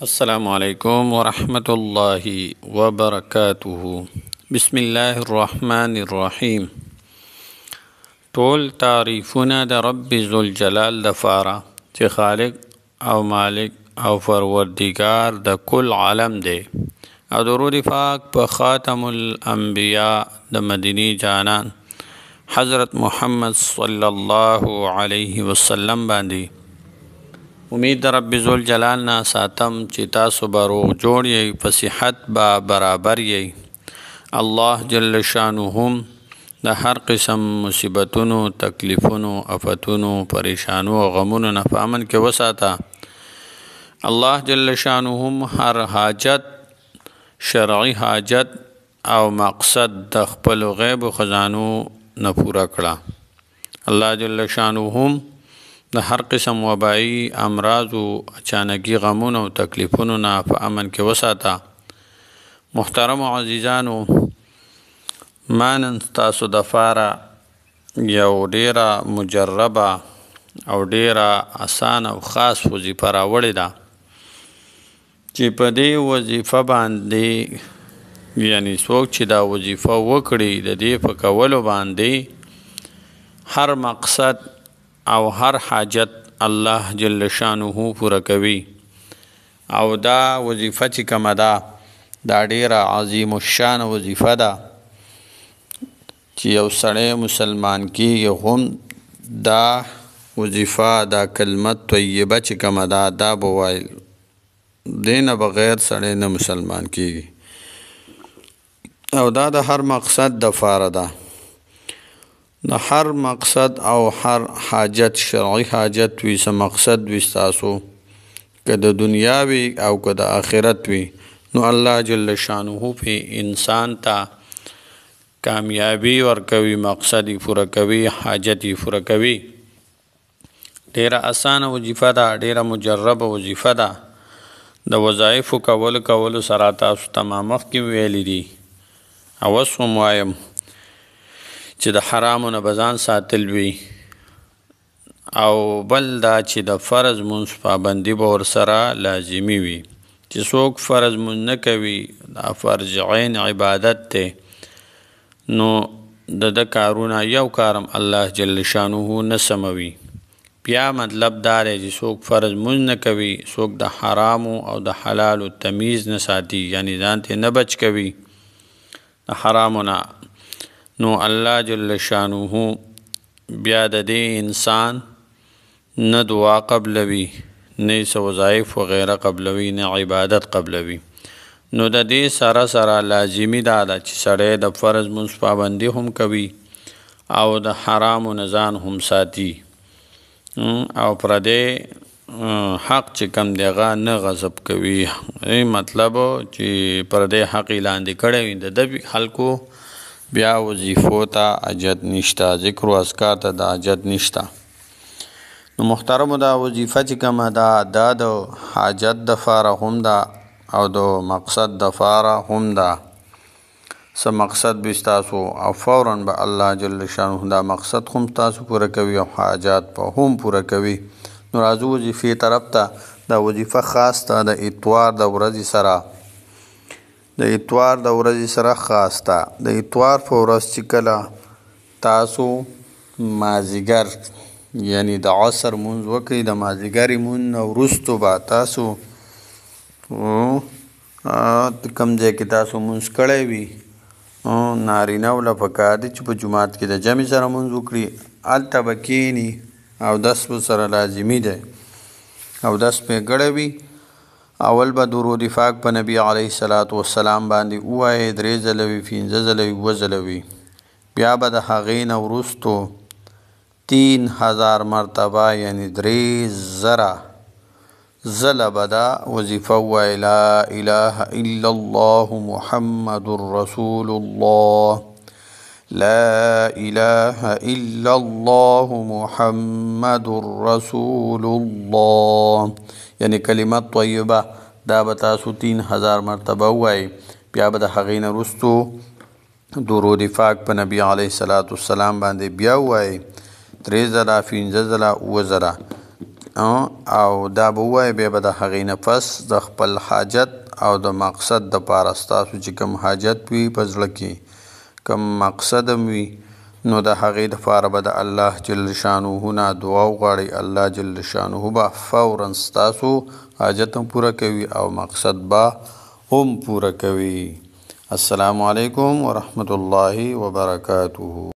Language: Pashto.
السلام علیکم ورحمۃ اللہ وبرکاتہ. بسم الله الرحمن الرحیم. ټول تعریفونه د رب ذوالجلال دپاره چې خالق او مالک او پروردگار د کل عالم دی، او درود پاک په خاتم الانبیاء د مدینی جانان حضرت محمد صلی الله علیه وسلم باندې. امید د رب ذوالجلال نه ساتم چې تاسو به روغ جوړ یئ، په صحت به برابر یئ. الله جل شانه د هر قسم مصیبتونو، تکلیفونو، آفتونو، پریشانو او غمونو نه په امن کې وساته. الله جل شانه هر حاجت، شرعي حاجت او مقصد د خپل غیب و خزانو نه پوره کړه. الله جل شانه د هر قسم وبایي امراض او اچانکي غمونو او تکلیفونو نه په امن کې وساته. محترم عزیزانو، ما نن تاسو دپاره یو ډیره مجربه او ډیره اسانه او خاص وظیفه راوړې ده چې په دې وظیفه باندې یعنی څوک چې دا وظیفه وکړي د دې په کولو باندې هر مقصد او هر حاجت الله جل شانه پوره کوي. او دا وظیفه چې کومه ده دا ډیره عظیم الشان وظیفه ده چې یو سړی مسلمان کیږي هم دا وظیفه، دا کلمه طیبه چې کومه ده دا به وایي، دې نه بغیر سړی نه مسلمان کیږي. او دا د هر مقصد دپاره ده، د هر مقصد او هر حاجت، شرعي حاجت وي، څه مقصد وي ستاسو، که د دنیا وي او که د آخرت وي، نو الله جل شانه په انسان ته کامیابی ورکوي، مقصد یې پوره کوي، حاجت یې پوره کوي. ډیره اسانه وظیفه ده، ډیره مجربه وظیفه ده. د وظایفو کولو سره تاسو ته ما مخکې ویلي دي او اوس هم وایم چې د حرامو نه به ځان ساتل وي، او بل دا چې د فرض مونځ پابندي به ورسره لازمي وي. چې څوک فرض مونځ نه کوي، دا فرض عین عبادت دی، نو د کارونه یو کارم الله جل شانه نه سموي. بیا مطلب دا دی چې څوک فرض مونځ نه کوي، څوک د حرامو او د حلالو تمیز نه ساتي، یعنی ځان ته نه بچ کوي د حرامو نه، نو الله جل شانه بیا د دې انسان نه دعا قبلوي، نه څه وظایف وغیره قبلوي، نه عبادت قبلوي. نو د دې سره سره لازمي دا ده چې سړی د فرض مونځ پابندي هم کوي او د حرامو نه ځان هم ساتي، او پردی حق چې کم دی هغه نه غصب کوي. مطلب چې پردی حق یې لاندې کړی وي، د ده خلکو بیا وظیفو ته حاجت نشته، ذکر و اذکار ته د حاجت نشته. نو محترمو، دا وظیفه چې کومه ده دا د حاجت دپاره هم ده او د مقصد دپاره هم ده. څه مقصد وي ستاسو او فوراً به الله جل شانه دا مقصد هم تاسو پوره کوي او حاجات به هم پوره کوي. نو راځو وظیفې طرف ته. دا وظیفه خاص ده د اتوار د ورځې سره، د اتوار د ورځې سره خاص ده. د اتوار په ورځ چې کله تاسو مازدیګر یعنی د عصر مونځ وکړئ، د مازدیګرې مونځ نه وروستو به تاسو کوم ځای کې تاسو مونځ کړی وي، نارینهو له پکار دی چې په جومات کې د جمع سره مونځ وکړي، هلته به کښېني، اودس به سره لازمي دی، اودس به یې کړی وي. اول به درود پاک په نبی علیه الصلاة والسلام باندې ووایئ، 3 ځله وي، 15 ځله وي، 2 ځله وي. بیا به د هغې نه وروستو 3000 مرتبه یعنی 3000 ځله به دا وظیفه ووایئ، لا اله الا الله محمد رسول الله، لا اله الا الله محمد رسول الله، یعنی کلمه طیبه دا به تاسو 3000 مرتبه ووایئ. بیا به د هغې نه وروستو درود پاک په نبی علیه الصلاة والسلام باندې بیا ووایئ، 3 ځله، 15 ځله، 2 ځله. او دا به ووایئ بیا به د هغې نه پس د خپل حاجت او د مقصد دپاره ستاسو چې کوم حاجت وي په زړه کې کوم مقصد هم وي نو د هغې دپاره به د الله جل شانه نه دعا وغواړئ. الله جل شانه به فورا ستاسو حاجت هم پوره کوي او مقصد به هم پوره کوي. السلام علیکم ورحمة الله وبرکاته.